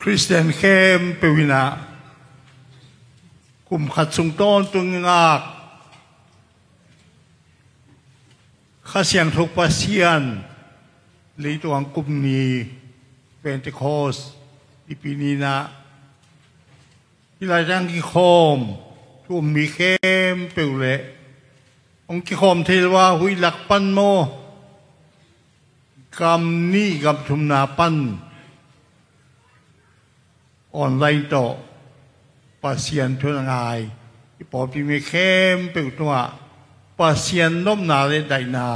คริสเตียนเข้มเปวินาคุมขัดสุงต้นตัวงากข้าเสียงทุกปัสเซียนหรือตัวกลุ่มนี้เป็นเทคอสที่ปีนี้นะที่เราจังกิคอมทุ่มมีเข้มเปวเละองกิคอมเทว่าหุยหลักปันโมกำนี้กับทุมนาปันออนไลน์ต่อปัสเซียนทุนงายที่พอพี่มีเข้มเปวตัวปัสเซียนน้มนาเลไดนา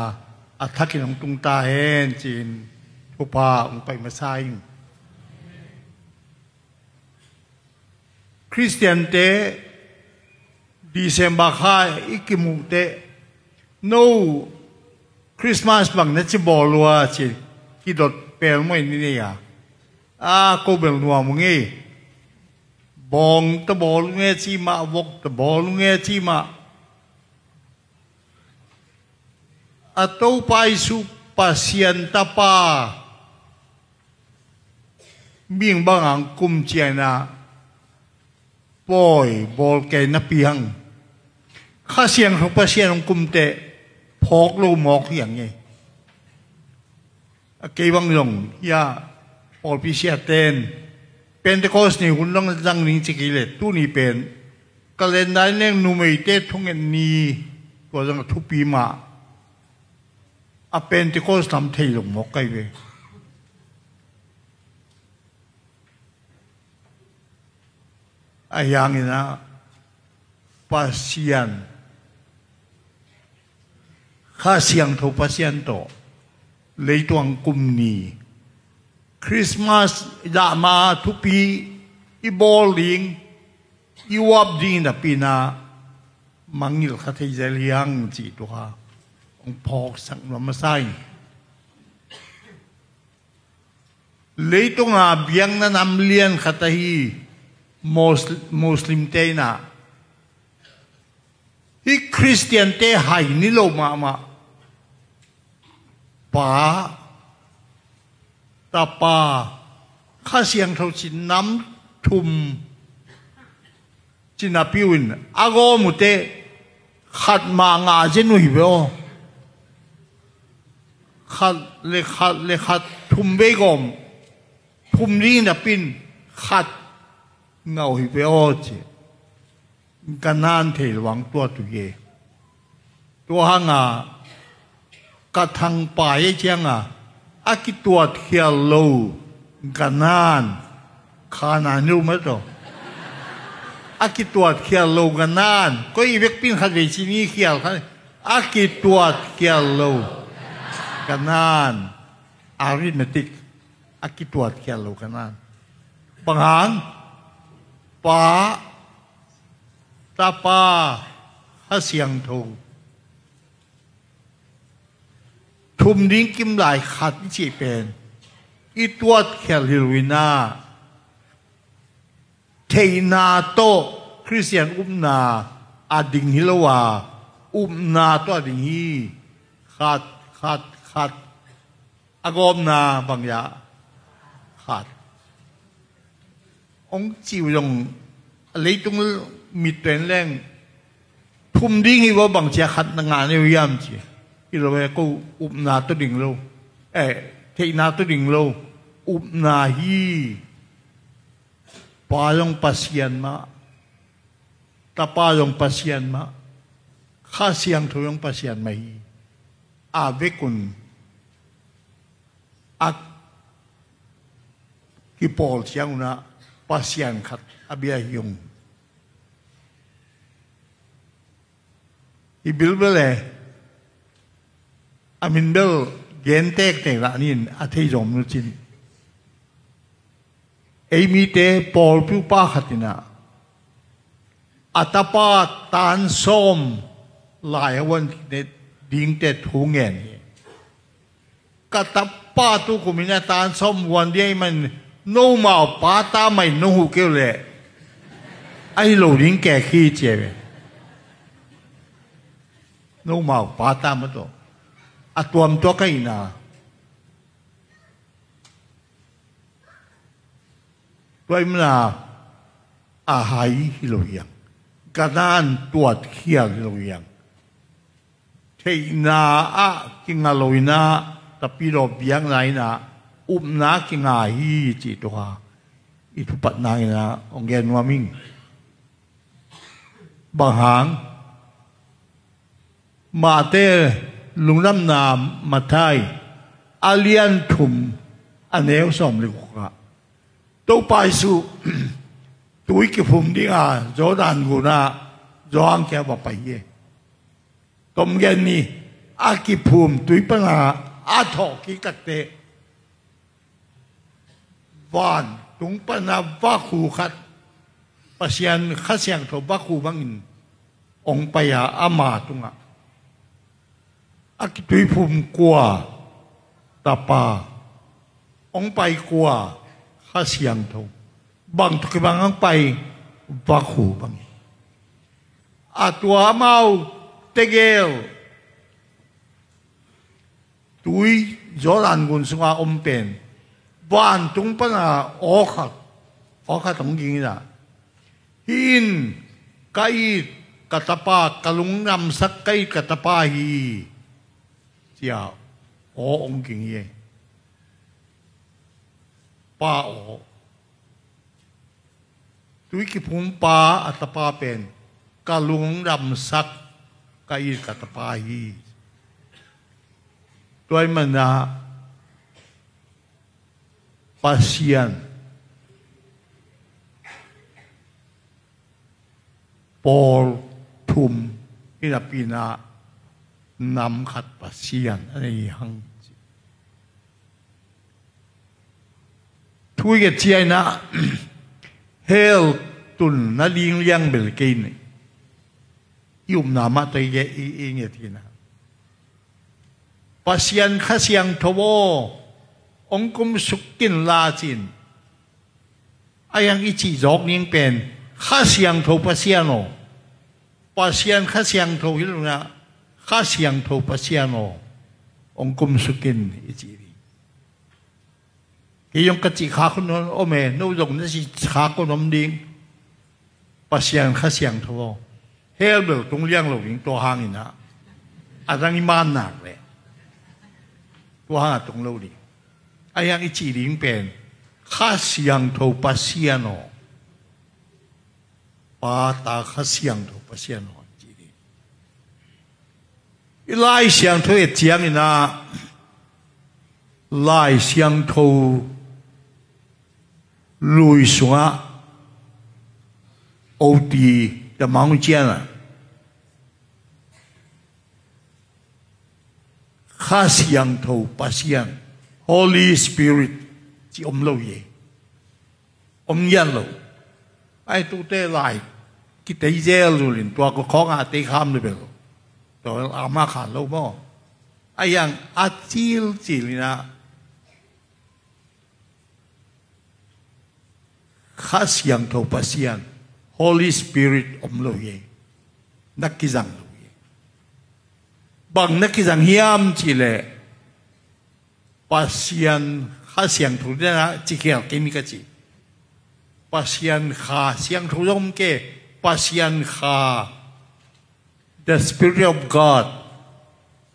อัฐกินของตุงตาเห็นจีนทุพาองไปมาใส่คริสเตียนเตดิเซมบาคาอิกิมุเตโนคริสต์มาสบังนัดจะบอลัวจีที่ดดเปลไม่นี่เนี่ยก็เบลนัวมึงงี้บองตะบอลเงี้ยจีมาวกตะบอลเงี้ยจีมาatau paisu pasien tapa ming bangang kum chiana poi bol ke na piang kha siang thok pasien ong kum te phok lo mok yang nge ke bang long ya pol pi sia ten Pentecost ni hun long jang ning chikile tu ni pen calendar neng numei te thong en ni ko jang thu pi maเป็นที่เขาทำเทลงมกไกเวอย่างนี้นะปัสเซียนข้าเสียงทุกปัสเซียนโตเลยตัวกลุ่มนี้คริสต์มาสยามาทุกปีอีบอลลิงอีวับดีนะปีน่ามังยิลขัดใจเลี้ยงจีตัวพอกสังมาใส่เลยตรงอาเบียงนั้นนำเลียนขัดฮีมุสลิมเตน่ะที่คริสเตียนเตหายนิโลมาป่าตาป่าข้าเสียงเท่าชินน้ำทุ่มจินาพิวินอากอมุเตขัดมางาเจนุยเบอขัดเลยขัดทุ่มเบกอมทุ่มนี้นะปินขัดเงาหิเปอเจกันนานเทลวังตัวตุเยตัวหางากระทังป่ายเจียงอากิตัวเทียลโลกันนานขานานูมั้งตัวอากิตัวเทียลโลกันนานก็อีเวกปินขัดเวชินีเขียลขัดอากิตัวเทียลโลกันนานอาริเมติกอากิตัวเขียนโลกันนานบางหันป้าตาป้าข้าเสียงทูทุ่มดิ้งกิมไหลขัดจีเป็นอีตัวเขียนฮิโรวินาเทนาโตคริสเตียนนาอาดิงฮิโลวานาตัวดิงฮีขัดอากอมนาบางอย่างขาดองจิวยงอะไรตรงมีเตือนแรงทุ่มดิ้งให้ว่าบางเจ้าขัดงานในวิยามจีที่เราไปก็อุปนาตัวดิ่งโลเทนาตัวดิ่งโลอุปนาฮีปายงปัสเซียนมาตาปายงปัสเซียนมาข้าเสียงทุยงปัสเซียนมาฮีอาเวกุนอักที่ปอลเชียงนะปัสยันขัดอเบียยงอีบิลเบลอามินเบลเกนเตกเตละนี่อาทิยมนุจินเอมีเตปอลพิวป้าขัดนะอัตปาตานส้มหลายวันเด็ดดิ้งเต็ดหูเงินกตับป้าตุกุมินาตานส้มวันเดียมันโนมาป้าตาไม่โนหูเกลเลยไอ้โหลดิ้งแก่ขี้เจ็บโนมาป้าตามาตัวอัตวมตัวกันนะ ตัวมันอาหายฮิโลยังการนั้นตัวเขียฮิโลยังเทน่ากิงาโลยน่าแต่ปีรบยังไงนะน่ากิงาฮีจิตตัวอิทุปัตนายนะองเกนวามิงบางหางมาเตลุงน้ำนามมาไทยอาเลียนทุมอันเอวสมลิกะตัวไปสู่ตัวกิฟุมดีอ่ะจอดันกูนะจางแค่ว่าไปเย่ตมเย็นนี่อากิฟุมตัวปัญหาอาทอกิกัดเตวันตุงปัญหาว่าคู่ขัดปัศยันข้าเสียงทว่าคู่บังอินองไปหาอามาตุงอ่ะอากิตุยฟุมกลัวตาปาองไปกลัวข้าเสียงทบางทุกบางอังไปว่าคู่บางตัวเมาเตเกลตุยจอรันกุนสุงอาอมเป็นบ้านตุงปนาออกขัดตรงกินนะหินไก่กัตปากะลุงนำสักไก่กัตปาฮีเจ้าองกินเย่ป้าตุยกิพุมป้าอัตปาเป็นกะลุงนำสักไก่กัตปาฮีตัวมันนะpasien Paul Thum Inapina Nam Khat pasien อะไรหังทุยเกจียนะเฮลตุนนาลิงเลี้ยงเบลกินยุมนามาตัวเกอีเงี้ยทีนะpasien ข้าเสียงทวองคุมสุกินลาจินอายังอิจิจอกนิ่งเป็นข้าเสียงโทปัสยานโอปัสยานข้าเสียงโทฮิลุนะข้าเสียงโทปัสยานโอองคุมสุกินอิจิรีที่ยงกจิขาคนนั้นโอเมนูยงนั่นสิขาคนนั้นดิ้งปัสยานข้าเสียงโทเฮลเบลตรงเลี้ยงหลงตัวหางอินะอาจารย์มานหนักเลยตัวหางตรงเราดิอายังอิจิริงเป็นข้าเสียงโทปัสยานโอปาตาข้าเสียงโทปัสยานโอจิริไล่เสียงโทเอเจียงอินะไล่เสียงโทลุยสวะโอตี的盲尖啊，ข้าเสียงโทปัสยานHoly Spirit ที่อมโลเยอมยันโลไอ้ตัวเตะลายกิเตยเจลดูลินตัวก็ของอาเตะข้ามเลยเปล่าตัวอามาขาดโลบ่ไอ้ยังอาจิลจิลินะข้าเสียงโทปัสยาน Holy Spirit อมโลเยนักกิจังโลเยบางนักกิจังเฮียมจิเลpasien ข้าเสียงถูกได้นะจิเกียร์กิมิกจิ pasien ข้าเสียงถูกยมเก pasien ข้า the Spirit of God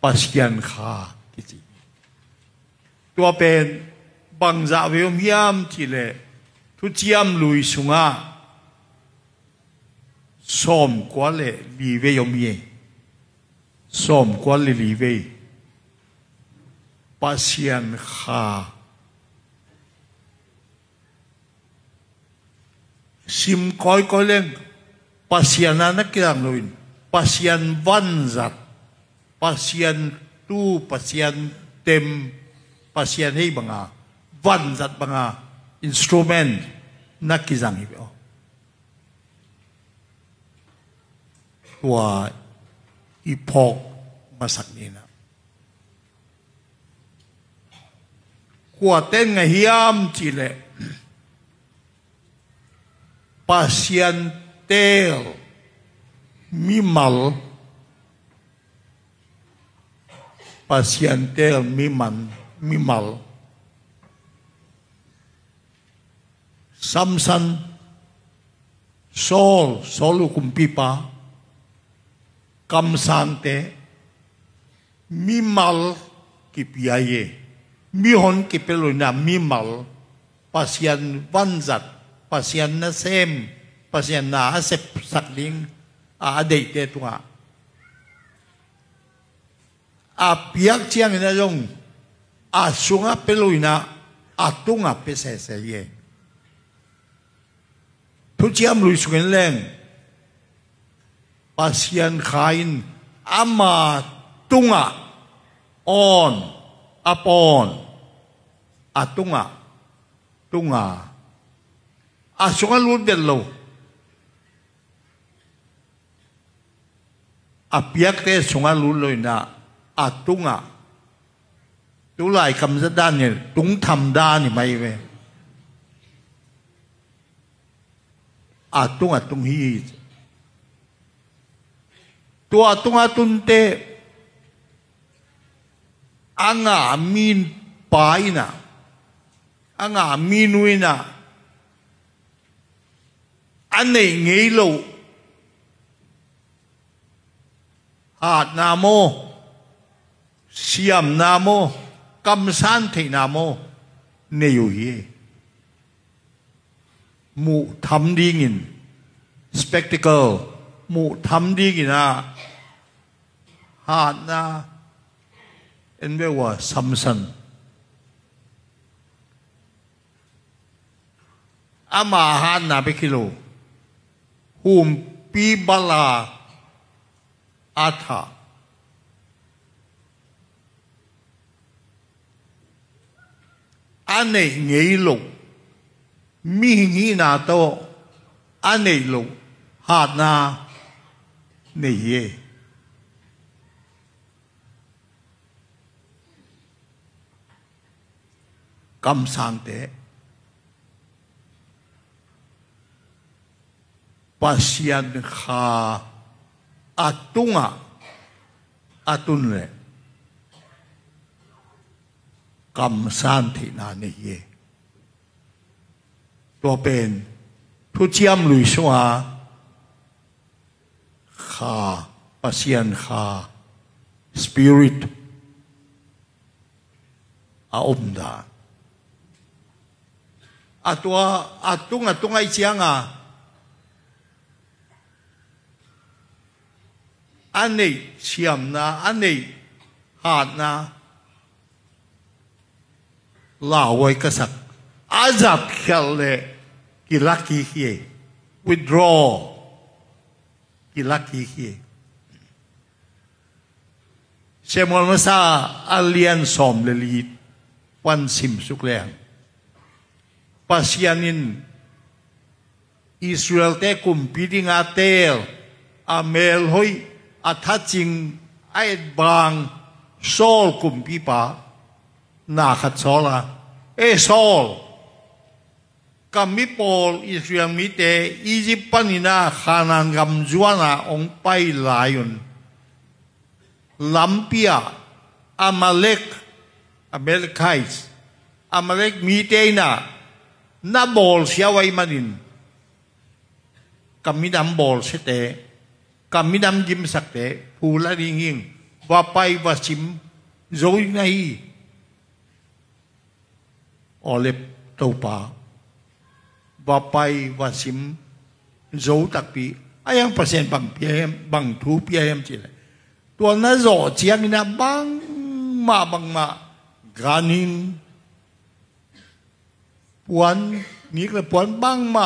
pasien ข้ากิจิตัวเป็นบางจ่าเวียมยามจิเลทุกยามลุยสุงาสมกว่าเลยลีเวยมเยสมกว่าเลยลีเวpasien ข้าซิมคอยเล่ง pasien นักกีฬาลุย pasien วันจัด pasien ตู้ pasien เต็ม pasien ให้บังอาวันจัดบังอา instrument นักกีฬาฮิบเอาตัวอีพอกมาสักนี้นะขวดเต้นไงฮิยามจิเลpasien tel mimal pasien tel mimal Samson Saul kumpi pa kam sante mi mal ki piaye mi hon ki peluna mi mal pasian vanzat pasian na sem pasian na asep sakling a dei te tunga a piak chiang na jong a sunga peluna atunga pesese yeทุกอย่างลุยสุกันแรงปัสยันขายอามาตุงะออนอาปอนอาตุงะอาสุกันลุดเดลโลอาเปียกเตสุกันลุดเลยนะอาตุงะตุลายคำสัตย์ด้านเนี่ยตุงทำด้านนี่ไม่เว้atung hi tu atung te anga min paina anga minuina ane ngelo hat namo siam namo kamsan the namo ne yu hi mu tham đi nghìn spectacle mu tham đi nghìn hạt na en ve wa Samson ama hạt na pe kilo hum pi bala atha ane ngei lo mi hi na to ane lo hạt na ne ye kam sang te pasian kha atunga atun le kam san thi na ne yeตัวเป็นทุเจียมลุยสัวข้าปัสยันข้าสปิริตอาอมดาตุงไอเจียงอันนี้เชียมนะอันนี้หาดนะลาไว้กษัตริย์อาจับเขลเลยกิลักกี้เฮีย withdraw กิลักกี้เฮียเชมอลมาซาอัลเลียนสอมเลลีดวันซิมสุกแรงปัสยานินอิสราเอลเตกุมปีดิงอาเตลอาเมลหอยอาทัจิงไอ้บางโซลกุมปีปานาขัดโซลาโซลกัมมิปอลอิสราเอลมิเตอียิปต์นี่นะขานานกัมจวนองไปลายุนลัมปียอามาเลกไคส์อามาเลกมิเตนะนาบอลเสียไว้มาดินกัมมิดำบอลเสเตกัมมิดำยิมสักเตผู้ละดิ่งยิงว่าไปว่าชิมโจยไงออเล็บตัวป่าว่าไปว่าชิมโจตักปีไอ้ยังเปอร์เซ็นต์บางเพียมบางทูเพียมจีเลยตัวนั้นโจเจียงนะบางมาการินปวนนี่ก็ปวนบางมา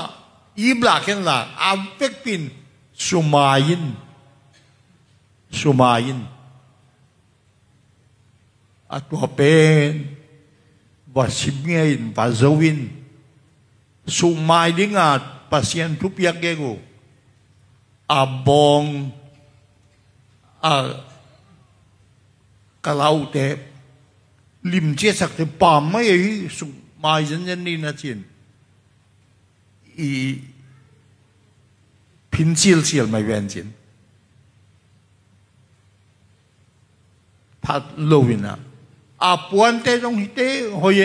อีบลาเห็นละอาเวกปินสุมายินอัตัวเป็นว่าชิมเงินว่าโจวินสุมายิงปัสยันทุบยักเกกูอาบองกะลาวเตลิมเจสักเตปามไม่สุมายินนี่นะจินอีพินซิลเซียลไม่เว้นจินพัดโลวินะอาปวนเตตรงฮิเตหอย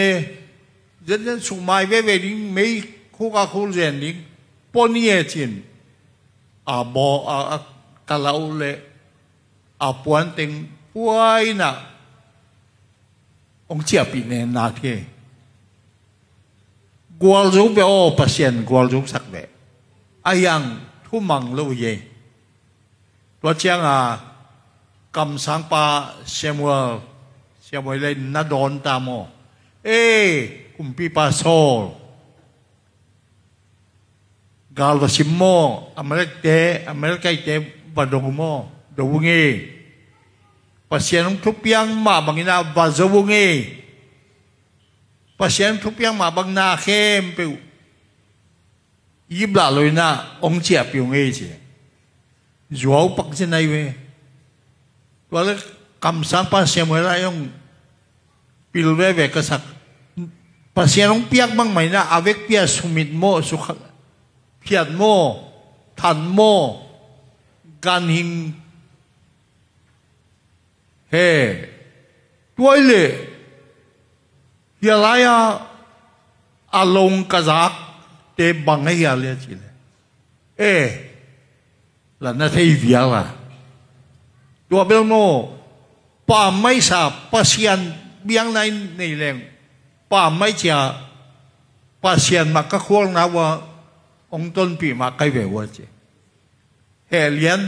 ยันสุมาเวดิงไม่ค khu cả khu rèn đi bốn nhẹ chín bò cả lâu lệ buồn tình buổi nè ông chia bị nè nát thế gwal dục về ô pasien gwal dục sắc về ayang thu mang lâu yeตัวเชียงกำสังปาเซมัวเลยนัดโดนตามอคุมปีปาโซกาลวสิมโมอเมริกาเตบดงโมดวงเอปัสเซียนทุกอย่างมาบางนาบาจวงเอปัสเซียนทุกอย่างมาบางนาเข้มเปียวยิบลาเลยนะองเจียปิวเอเจียัวปักเจนไอเวว่าเลยคำสั่งภาษาเมื่อไรยงปิลเวเวกษักภาษาองเปียกบางไหมนะอาเวกเปียสุมิตโมสุขเพียดโมทันโมการหิงเฮ้ตัวเลยเฮียไรอาลงกษักเตบังให้เฮียเลยจีเลยแล้วนั่นที่เวียละตัวเบลโนป่าไม่สาบปัสยันเบียงในแรงป่าไม่เจ้าปัสยันมาก็ควงนะว่าองค์ต้นปีมาใกล้เววเจเฮเลียน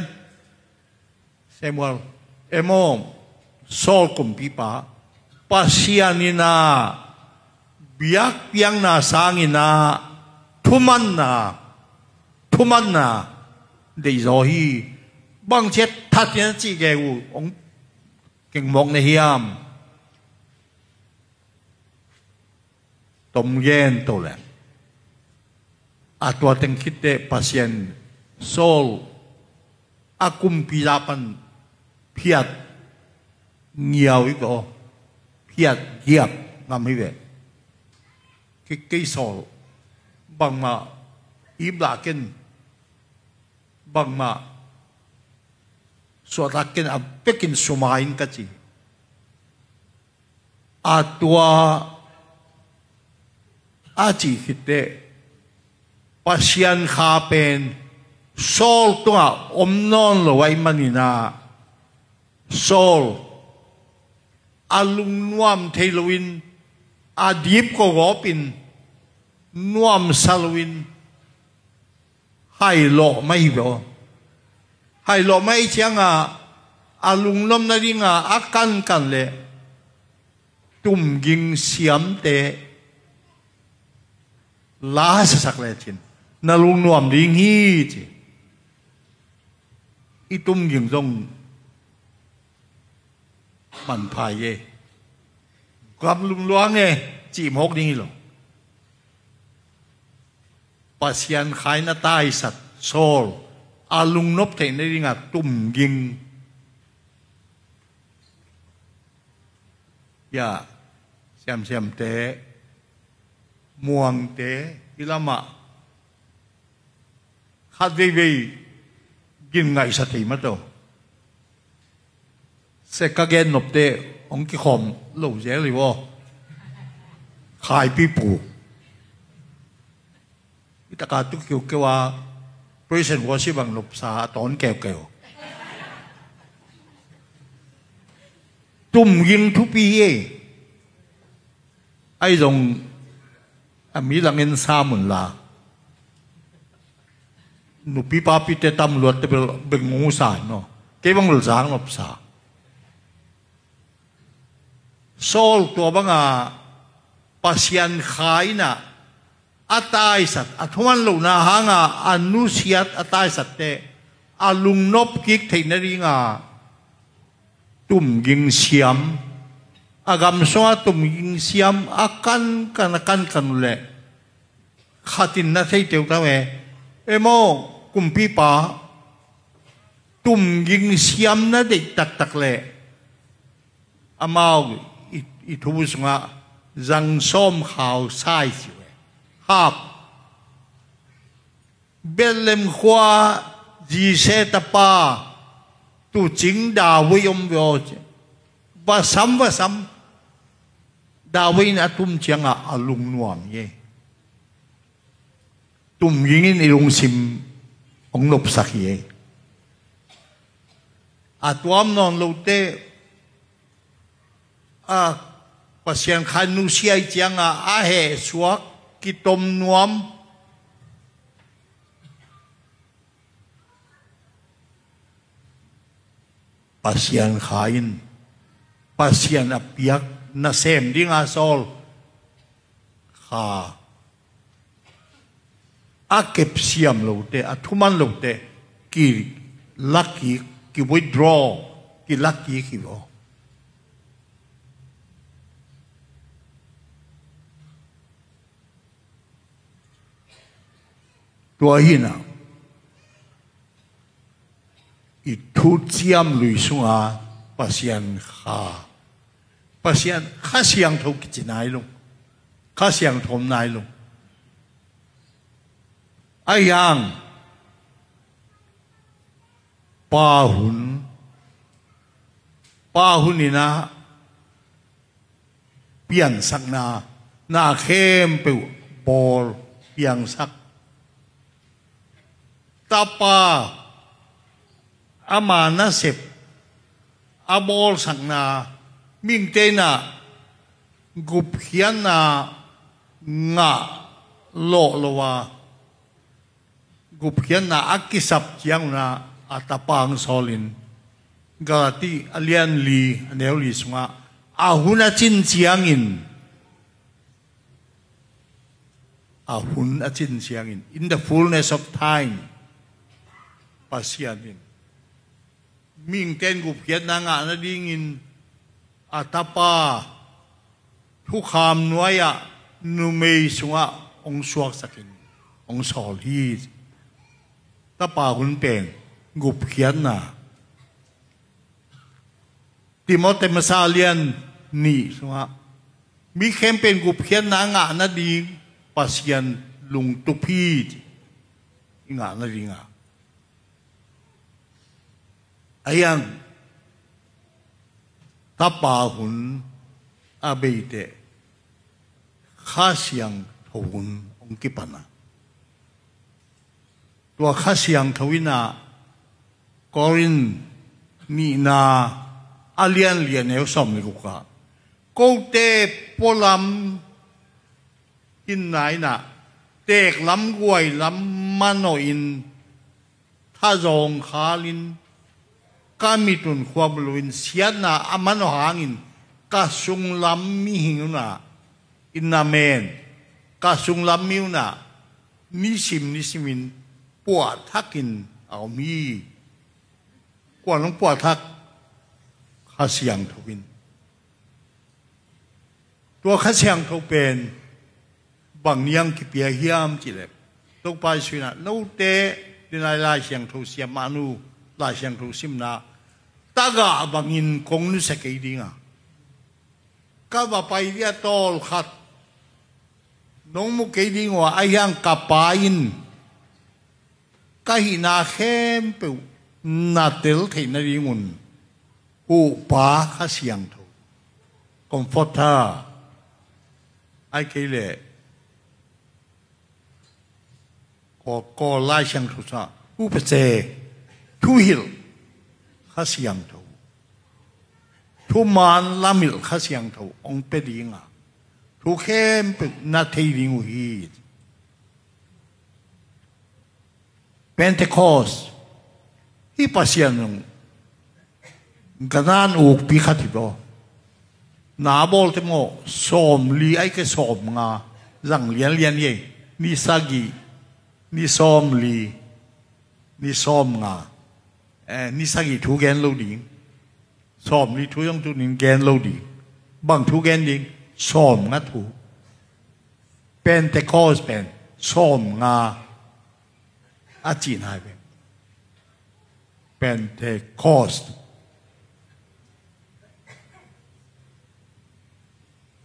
เซมัวโมโซลกุมปีป่าปัสยันนี่นะเบียกเบียงนาสางินะทุมันนะเดี๋ยวฮีบางเช็ดทัดยันจีเกวองเก่งมองในเฮียมตมเย็นตัวแหละตัวเต็งคิดเดปัสยันโซลอากุมพิจาปันเพียดเงียวอีกอ๋อเพียดเยียบงามไม่เวกี่โซลบางมาอีบลาเกนบางมาสวดรักกันเป็กินสมัยกันจีตัวจีคิดเดปัสยันข้าเป็นโซลตัวอมนอนเลยไว้มันนี่นะโซลลุงนวมเทลวินดิบก็รอปินนวมซาลวินให้หล่อไม่เบอให้หล่อไม่เชียงลุงน้ำนั่นดิงกันเลยตุ่มยิงเสียมเตะลาสักเลยจินนาลุงนวมดิ้งฮีจีอีตุ่มยิงตรงมันพายเย่กลับลุงล้วงเงจีมหกดิ้งหรอปัสยันขายนาตายสัตโซลลุงนบเทนได้ดิงตุ่มยิงอย่าเสียมเตะม่วงเตะอิลามาขัดเว่ยกินไงสติมาตัวเสกเกนนบเตะองค์กิขมหลู่เจริวะขายปีปูอิตาการตุกิวเกว่าบริษัทวอชิบังลบสาตอนแก้วตุ่มยิงทุกปีไอ้ตรงมีหลังเงินสามหมื่นละหนูปีป้าปีเตตำรวจแต่เป็นงูสายเนาะเก็บบังหลุดสางลบสาโซลตัวบังปัสยันขายน่ะตายสัตว์ทุมันลูกนาหางนุเสียตายสัตว์เตลุงนบกิกเทนริงตุ่มยิงเสียมกำสวตุ่มยิงเสียมกันเลยขัดินนั่นใช่เดียวกันไหมโมกุมพีป้าตุ่มยิงเสียมนั่นเด็กตักเลยมาอีทุบสงะจังส้มขาวใส่สิเว้ฮับเบลเลมขวาจีเซตป้าตุจิงดาววยมวิโอเจวาซัมดาวินตุมเชียงลุงนวมเย่ tùm yingin ilung sim ông nộp sắc ye tuam non lâu te pasien khan nu siai chiang he suak ki tom nuam pasien khain pasien apiak na sem ding sol kha kep siam lo te thuman lo te ki lucky ki withdraw ki lucky ki lo tua hina i thu chiam lui sunga pasien kha siang tho ki chinai lo kha siang thom nai lo ayang pa hun ina pian sak na khem pe bol piang sak tapa ama na sep abol sak na ming te na gup hian na nga lo wa gup hian na akisap chiang na atapang solin gati alian li aneu li sunga ahuna chin chiangin ahun achin chiangin in the fullness of time pasianin ming ten gup hian na nga na dingin atapa thu kham nuaya numei sunga ong suak sakin ong sol hi tapa hun pen gup hian na Timote masalian ni sunga mi kempen gup hian na nga na ding pasian lung tupi nga na dinga ayang tapa hun abeite khasyang thawun ong kipana tua khasyang thawina korin ni na alian lian eu som ni ka ko te polam in nai na tek lam guai lam mano in tha zong khalin kamitun khwabluin siana amano hangin kasung lam mi hinguna inamen kasung lam miuna nisimin puat hakin au mi kwanong puat hak khasyang thawin tua khasyang thaw pen bang niang ki pia hiam chi le tok pai suina no te dinai lai siang thaw siam manu lai siang thaw simna taga bangin kong nu sa kay dinga ka ba pai dia tol khat nong mu kay dingwa ayang kapain kahina khem pe na tel thei na ringun u pa khasyang thaw comforter ai kay le ko lai siang thaw sa u pe che thu hil khasyang thaw thu man lamil khasyang thaw ong pe dinga thu khem pe na thei ringu hi Pentecost hi pasian nung ganan uk pi khatibo na bol te mo som li ai ke som nga zang lian ye ni sagi ni som li ni som nga ni sagi thu gen lo ding som li thu yong tu ning gen lo ding bang thu gen ding som nga thu Pentecost pen som nga a chin hai pen Pentecost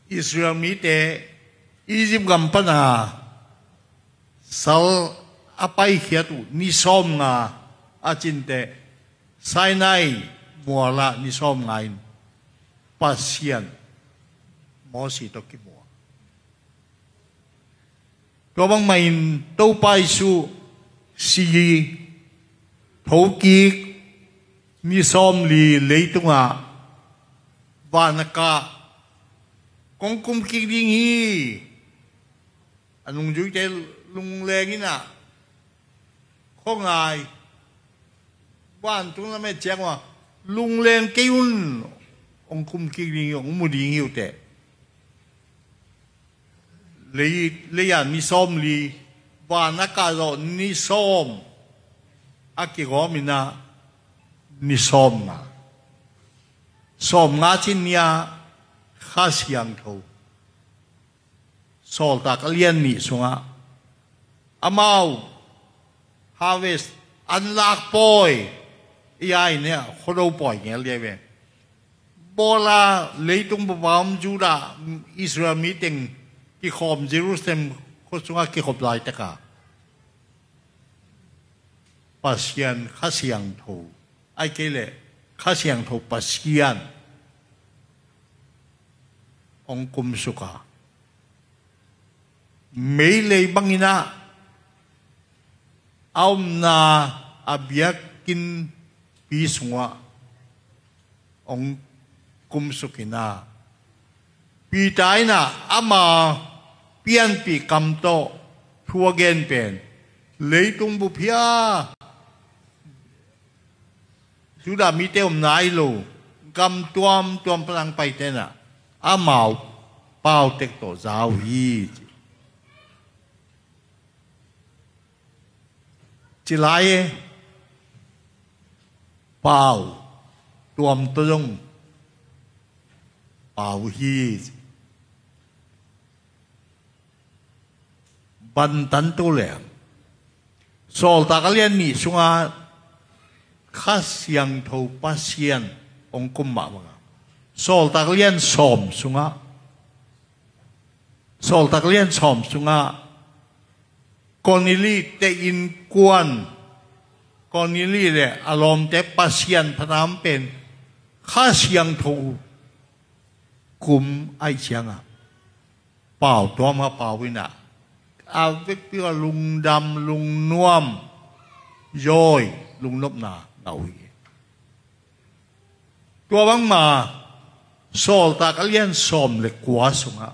Israel mi te Egypt gampana sal apai hiatu ni som nga a chin te Sinai muala ni som ngain pasian mo si to ki mo ตัวบางไม่ตู้ไปสู่สีทุกิกมีซ้อมลีเลยตรงอ่ะวานกะกงกุมกิกดิ้งฮีอันลุงจุ๊ยใจลุงแรงนี่น่ะข้องไงบ้านตรงนั้นไม่แจ้งว่าลุงแรงกิ้วองคุมกิกดิ้งองมุดีหิวแต่เลยอ่ะมีซ้อมลีวานกะเรานี่ซ้อมอากิโกมินะนี่ซ้อมนะซ้อมงาชินยาข้าเสียงทูสอลตากเลียนนี่สงะอามาฮาเวสอันลากปอยยายเนี่ยคนเราปล่อยเงี้ยเรียกว่าโบลาเลยตรงบวามจูดาอิสราเอลมีติงที่ขอบเยรูซาเล็มคนสงะที่ขอบลายตะกาปัสยันข้าเสียงทูไอ้เกล่ข้าเสียงทูปัสยันองคุมสุขาไม่เลยบางอินะเอาหน้าอาเบียกินปีสงะองคุมสุขินาปีตายนะอามาเปลี่ยนปีกำโตทัวเกนเป็นเลยตรงบุพยาจุดามีเตอมนายโลกำตัวมพลังไปเตนะอามาเป้าเต็กโตสาวฮีจิไลเป้าตัวมตัวงเป้าฮีบันตันตัวแหลมสอลตากเลียนนี่สุงาข้าเสียงทูปัสเซียนองคุมมาบังสอลตากเลียนสอมสุงาสอลตากเลียนสอมสุงากอนิลีเตอินกวนกอนิลีเลยอารมณ์เตปัสเซียนพนามเป็นข้าเสียงทูคุมไอเสียงอ่ะเป่าตัวมาเป่าวินะอาเวกพี่ว่าลุงดำลุงน่วมย้อยลุงนบนาเอาอีตัวบางมาโซลตากเลียนสมเล็กกว่าสุงะ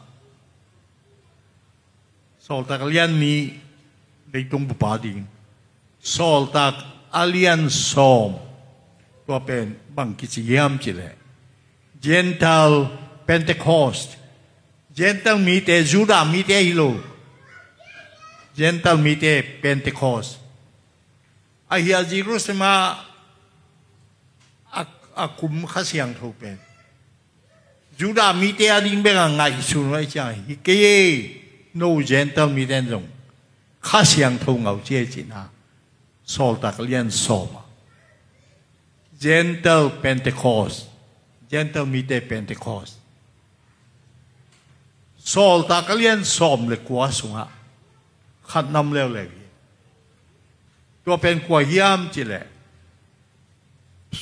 โซลตากเลียนนี้ในตรงบุปผาดิงโซลตากเลียนสมตัวเป็นบางกิจยามจิเลเจนทัลเพนเทคอสต์เจนทัลมีเตจูดามีเตฮิโลเจนทัลมีเตเพนเทคอสต์อาเฮียจิรุสมาอาคุมข้าเสียงทูเป็นจูดามีเตอดิ้งเบงไงสุนไว้จังฮิเกยโนเจนทัลมีเตนจงข้าเสียงทูเอาเจจินะโซลตากเลียนสมเจนทัลเพนเทคอสเจนทัลมีเตเพนเทคอสโซลตากเลียนสมเลยกว่าสุงะขัดนำเร็วเลยตัวเป็นกว่าเยี่ยมจิเล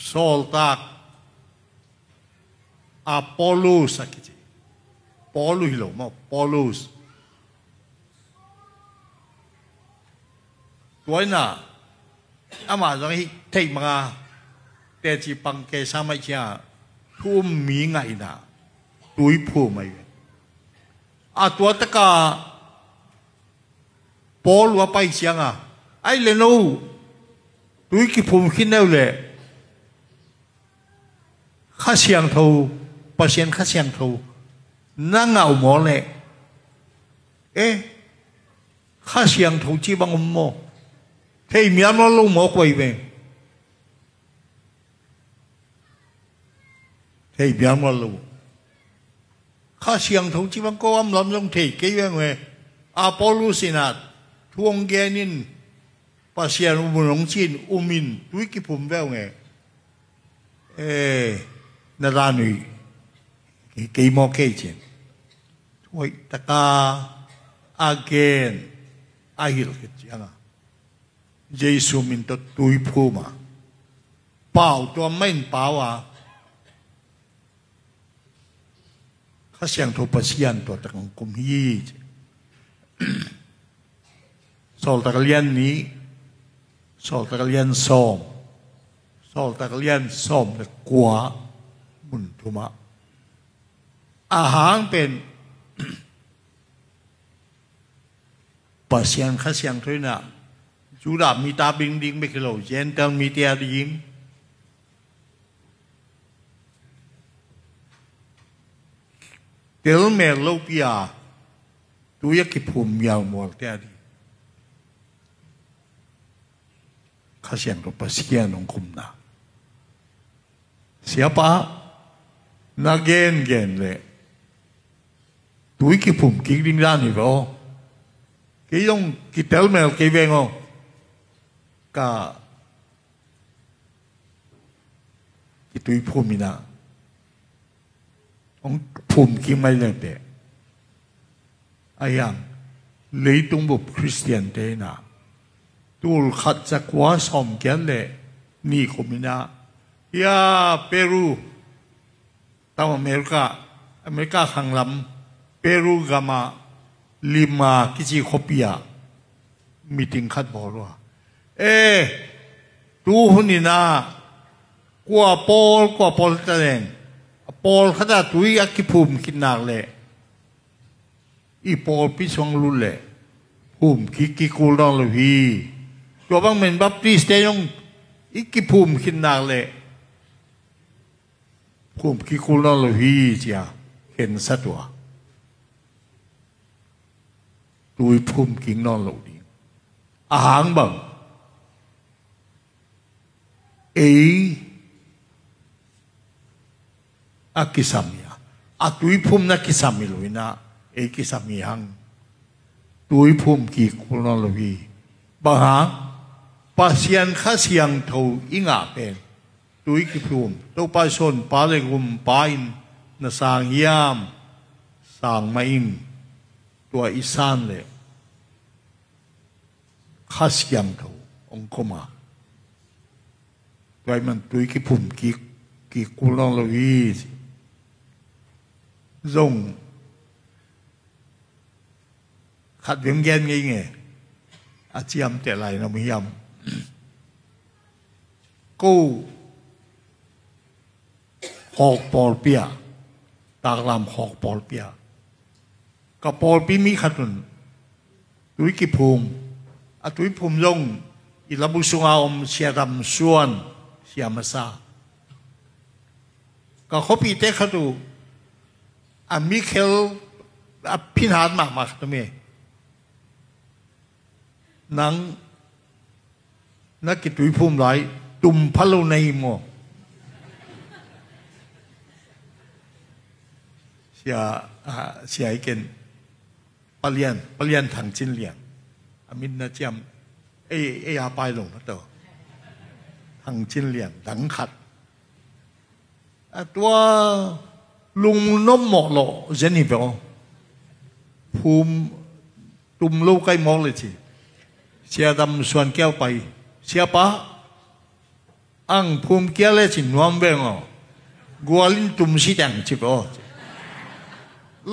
โซลตากอพอลลูสสักทีพอลลูฮิโลมาพอลลูสตัวน่ะอามาจะให้เทมาแต่จีปังเกสามัยเชียทุ่มมีไงน่ะตุยผู้ไม่ตัวตะกาพอลว่าไปเชียงไอ้เลนูตุยกี่ผมคิดแล้วเลยข้าเสียงทูปัสเซียนข้าเสียงทูนั่งเอาหมอเลยข้าเสียงทูจีบังอมโมเฮ้ยมีอะไรลูกหมอกไว้เว้ยเฮ้ยมีอะไรลูกข้าเสียงทูจีบังก็อมลำลงเทกี่เว้ยเว้ยอาพอลลูสินาทวงเกนินปัสเซียนอุโมงค์จีนอุมินตุยกี่ผมเว้ยไงนารานุยกี่โมเกจินทวยตะกาอาเกนอาฮิลกิจยังเยซูมินตัวตุยพูมาเป่าตัวไม่เป่าข้าเสียงทุบเสียนตัวตะกงกุมฮี สอลตะกเลียนนี้สอลตะกเลียนส้มสอลตะกเลียนส้มแต่กว่ามุนทุมะอาหารเป็นปัสยันข้าเสียงทุยนะจูดามีตาบิงดิงไม่เคยรู้เจนเตลมีเตียดิงเตลเมลโลปียตัวยกิภูมิยาวมอลเตียดีข้าเสียงตัวปัสยันองคุมนะsiapa nagen gen le tui ki phum ki ding ra ni vo ki yong ki tel mel ki vengo ka ki tui phumina ong phum ki mai le te ayang leitung bu christian te na tul khat jakwa som kyan le ni khumina ya Peru ตามอเมริกาข้างลำเปรูกามาลิมากิจิโคปียมีติงคัดบอกว่าดูหุ่นนี่นะกว่าปอลตะเลงปอลขนาดตุยอักขิภูมิกินนักเลยอีปอลพิชงรุนเลยภูมิกิกูลองเลยตัวบางเหม็นบัพติสเตยงอีกิภูมิกินนักเลยภูมิกิกูลองเลยจ้ะเห็นสัตว์ตุยภูมิกินนอนหลุดอาหารบังอากิสามีอาตุยภูมินักกิสามีลุยนะกิสามีหังตุยภูมิกิกูลองเลยบางหางปัสยันข้าเสียงทูอิงอาเป็นตุยกิภูมิตัวปาชนปาเลกุมปาอินนาสางยามสางมาอินตัวอิสานเลยข้าเสียงทูองคมาตัวมันตุยกิภูมิกิกูลองเลยจงขัดเวียงแกนไงอาเจียมแต่ไรนะไม่ยำกูหอกปอลเปียตากลำหอกปอลเปียกับปอลปีมีขัดนุนตุยกิภูมิตุยภูมิลงอิลาบุสุงอาอมเชียดำส่วนเชียมาซาก็เขาปีเตะขัดูมิเคลพินหารมากตัวเมนักกิตุยภูมิไหลตุ่มพะโลในโมเสียไอ้เกณฑ์ปเลียนถังจินเลียงมินนะเจียมอาไปลงนะตัวถังจินเลียงดังขัดตัวลุงน้มหมอกหล่อเจนี่เปล่าภูมิตุ่มลูกไก่หมอกเลยทีเสียดำส่วนแก้วไปเสียปะอังภูมิแก้วเลยจินวมเบงอ๋อกัวลินตุ่มสีแดงจิบอ๋อ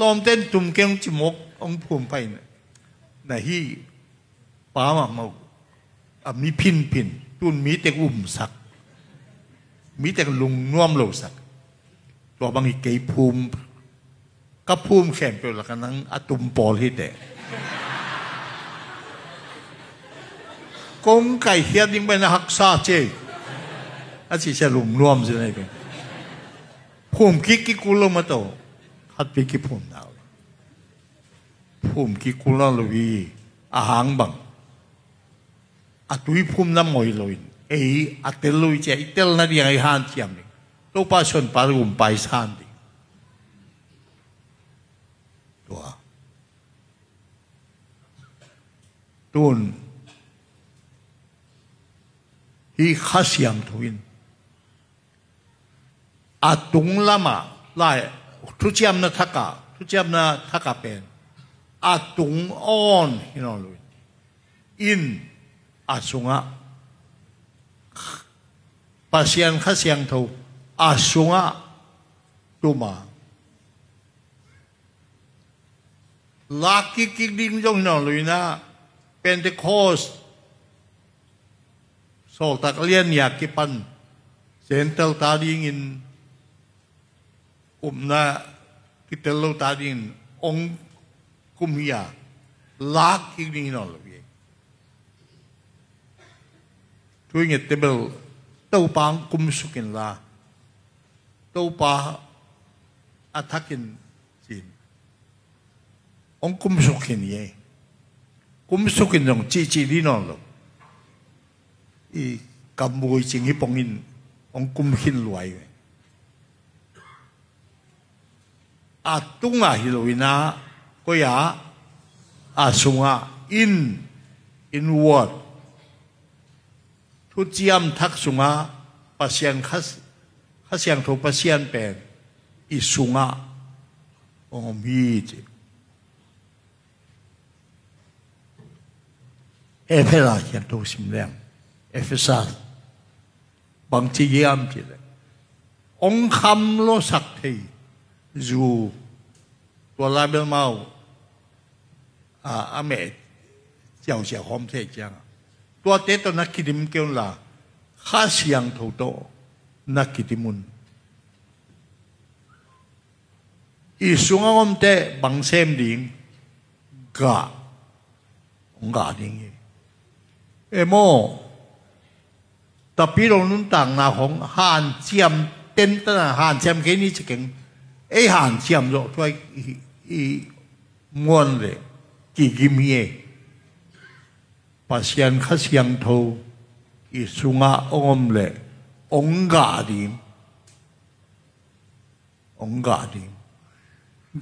ลมเต้นตุ่มแก้วจิมกองภูมิไปไหนที่ป้ามามีพินตุนมีแต่อุ่มสักมีแต่ลุงน่วมโลสักตัวบางทีเกยภูมิกับภูมิแข็งไปแล้วกันนั้นตุ่มปอลที่แต่กงไก่เฮียดิ้งไปนะฮักซาเจอาชีพลุมรวมสิไหนเป็นภูมิกิกุลมาโตฮัดไปกิภูมิดาวภูมิกิกุลลวีอาหารบังตุยภูมิน้ำมวยลอยเตลลอยเจเตลนั่นยังไงฮันเทียมนี่ตัวป้าชนปารุมไปซันดิตัวตุนที่ข้าเสียงทวินตุงลามาไล่ทุจยมนาทักกะเป็นตุงอ่อนฮินอลุยอินสุงะปัสยันข้าเสียงทวสุงะตุมาลักกิกดิ้งจงฮินอลุยนะ Pentecost so tak lian ya kipan sentel tading in na kitelo tading ong kumia lak kini no lebih tu ingat tebel tau pang kumsukin la tau pa atakin sin ong kumsukin ye kumsukin dong cici di no lo i kamui ching hi pongin ong kumhin luai atunga hilowina koya asunga inward tu jiam thak sunga pasien khasiang tho pasien pen isunga ong mi chi ephela hian to simleng Ephesus bằng chi yam chi le ong kham lo sak thei zu tua la bel mau a mẹ chào chào hôm thế chăng tua tết to nakidim kêu là khá siang thâu to nakidimun i sunga om te bằng xem ding ga ong ga ding emo tapi lo nun tang na hong han chiam ten ta han chiam ke ni chicken e han chiam lo toi i muon le ki gimie pasien khasiang tho i sunga om le ongga dim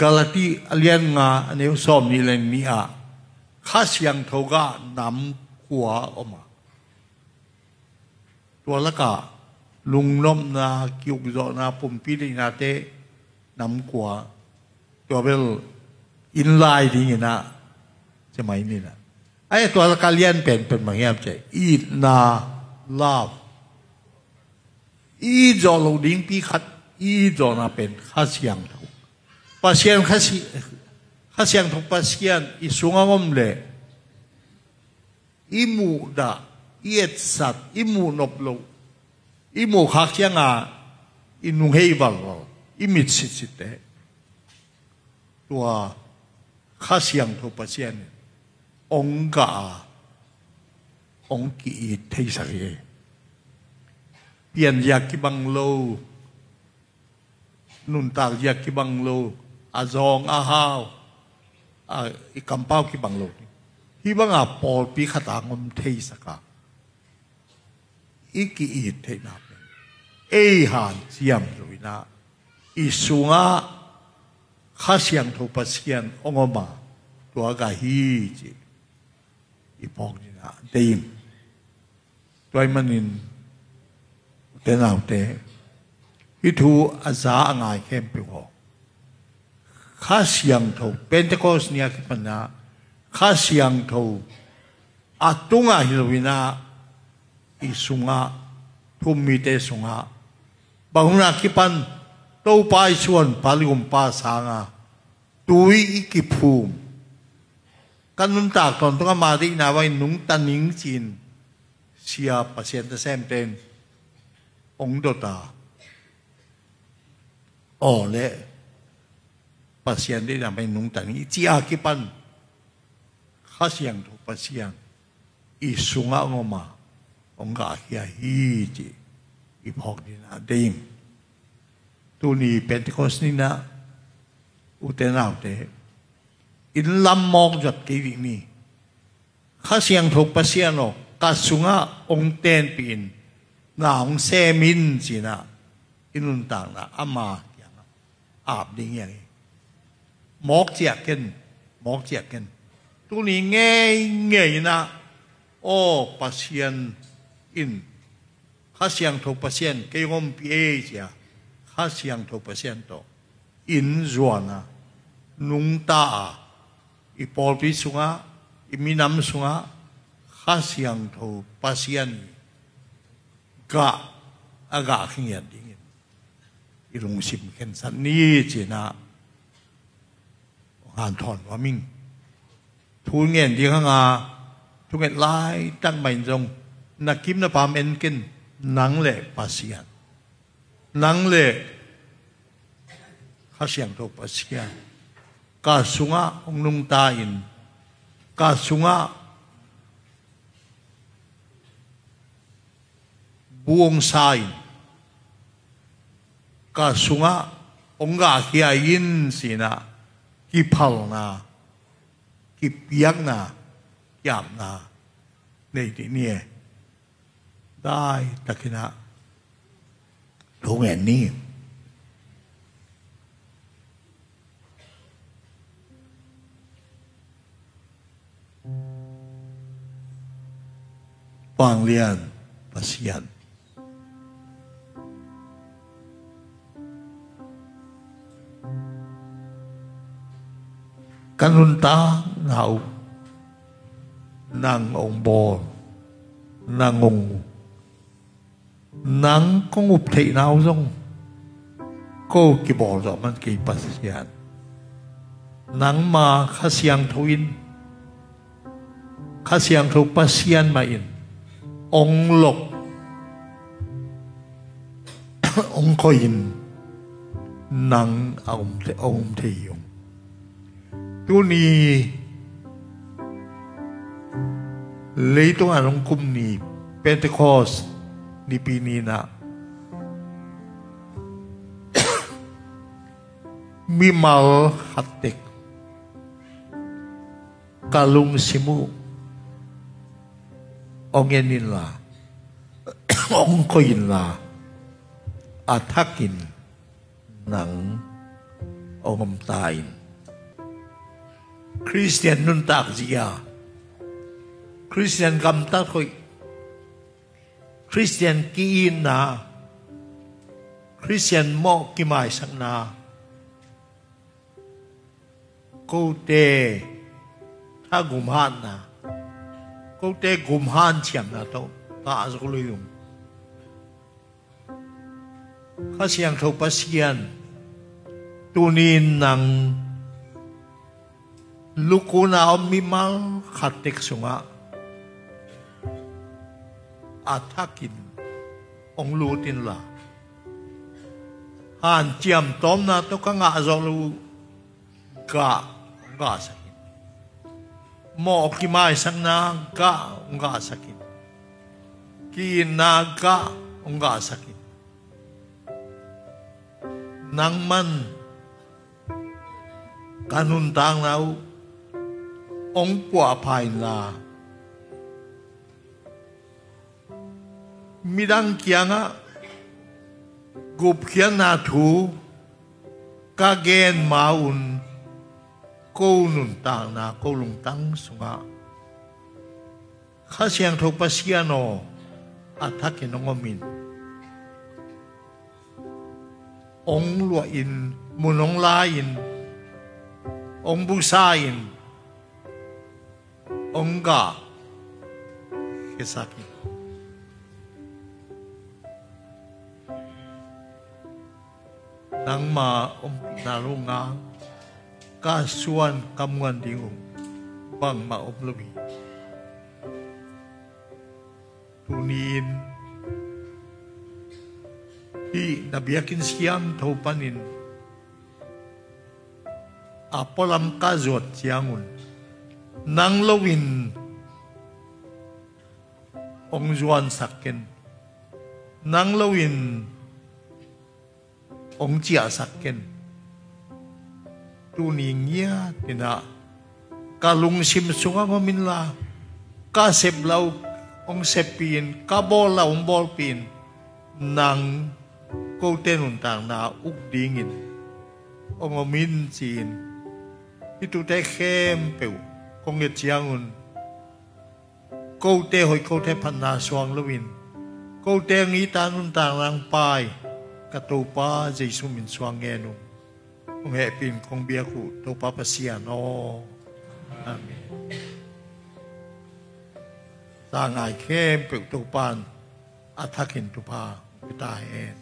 galati alian nga aneu som ni len ni a khasiang tho ga nam kwa omaตัวละกะลุงล้มนาคิวจอนาปุ่มปีดีนาเตน้ำกว่าตัวเบลอินไลน์ดีนะจะไม่นี่นะไอ้ตัวละกะเลียนเป็นบางอย่างใจอีนาลาบอีจอลูดิ้งปีขัดอีจอนาเป็นข้าเสียงถูกปัสเซียนข้าเสียงถูกปัสเซียนอีสุงอมเล่อีมูดาเอียดสัตอิมูนบโลอิมูขักยังอินุงเฮบัลอิมิดสิเตตัวข้าเสียงทุปเสียนองกาองกีเทสักเยเปลี่ยนยากิบังโลนุนตากยากิบังโลอาจองอาฮาวอีกำเป้ากิบังโลที่บังปอลปีขตางมเทสักอีกอีเทนาเป็นหันเจียมลุยนะอีสุงะข้าเสียงทุปเสียนองมาตัวกะฮีจีอีพอกนี่นะเดิมตัวมันนินเตนาเตฮิทูอาซาง่ายเข้มไปหัวข้าเสียงทุเป็นตะโกสเนี่ยคือปัญหาข้าเสียงทุอัตุงะฮิลุยนะอีสุงะทุ่มมีเตสุงะบางนาคิปันโตไปส่วนปาลิกุมปาสางะตุยอีกิภูมิกันนุนตากตอนต้องมาที่นาไว้นุงตันนิงจีนเสียปัสเซียนตะแซมเตนองโดตาเละปัสเซียนได้นำไปนุงตันนี้จีอาคิปันข้าเสียงถูกปัสเซียนอีสุงะงมาองกาเฮียฮีจีอีพอกนี่นะเดิมตัวนี้เป็นที่คนนี้นะอุเทนเอาเตอินลำมองจัดกีวิมีข้าเสียงถูกปัสเซียนอกาสุงะองเตนปีนงาองเซมินจีนะอินุนต่างนะอามาอย่างอาบดิ่งอย่างนี้มอกเจียกันตัวนี้เง่ยนะปัสเซียนอินข้าเสียงถูกปัสเซียนเกี่ยงมปีเจียข้าเสียงถูกปัสเซียนโตอินจวนนะนุงตาอีปอลปิสุงะอีมินามสุงะข้าเสียงถูกปัสเซียนกะอากาศขยันดิ่งอีลงสิมเข็นสันนี้เจนะงานถอนว่ามิ่งทูเงินที่ข้าง ทุกอย่างไล่ตั้งไม่ตรงนักกิมนับพามเอ็นกินนังเล่ปัสยานนังเล่ข้าเสียงตัวปัสยานกาสุงะองนุงตาอินกาสุงะบุงสายกาสุงะองกาขี้อินสินะกิพัลนากิปยักนายามนาในที่นี้ได้ตะกินะทุกอย่างนี้บางเรียนปัสยันกันหุนตาเงานางองบอลนางองนางคงอุปถัยนาวซงก็กีบอลมันกีปัสยานนางมาข้าเสียงทวินข้าเสียงทปัสยานมาอินองหลกองคอยนนางองเทียงตัวนี้เลยต้องอ่านองคุมนี้เป็นเทคอสในปีนี้นะมีมาหัดเด็กกาลุงซิมูองเงินินลาองคอยนลาอาทักกินหนังองตายคริสเตียนนุนตักจียาคริสเตียนกำตัดคอยคริสเตียนกีนนาคริสเตียนมอกกิมายสักนากูเตถ้ากุมหันนะกูเตกุมหันเฉียมนะต้องตาสุกลุยงข้าเสียงทุปัสเซียนตูนีนังลูกนาอมิมาขัดเด็กสุงะอาทักกินองลูตินละหันเจียมต้มนะต้องงาจอลูกาสักินหมอกกิมาสังนากาสักินกินนากาสักินนังมันการหุนทางเราองปัวภายลามีดังเกียงะกุบเขียนนาทูกาเกนมาอุนกูนุนต่างนากูลุงตังสุงะข้าเสียงทุปัสยานโนอัฐกินองมินองลวอินมุนองลาอินองบุษาอินองกาเฮสักินังมานาลุงากาส่วนกำวันดิงบังมาลบีตุนีนที่นับยากินเสียมทูปันินอาปลัมกาจวดเจียงุนนังลวินองจวนสักเกนนังลวินองเจียสักเกนตูนิงเงียตินะกาลุงชิมสุงะมินลากาเซบลาองเซปีนกาบอลลาองบอลปีนนังกูเตนุนต่างนาอุกดิงินองมินจีนที่ตุเตเข้มเปียวคงเงียเจียงุนกูเตหอยกูเตพันนาสวงลวินกูเตงีตานุนต่างนางปายกระตูป้าเจสุมินสวงเงนุคงเหปินคงเบียกุตูป้าปะเสียนออาเมนต่างไอเข้มเปียวตูปานอัฐกินตุปาพิตาเอน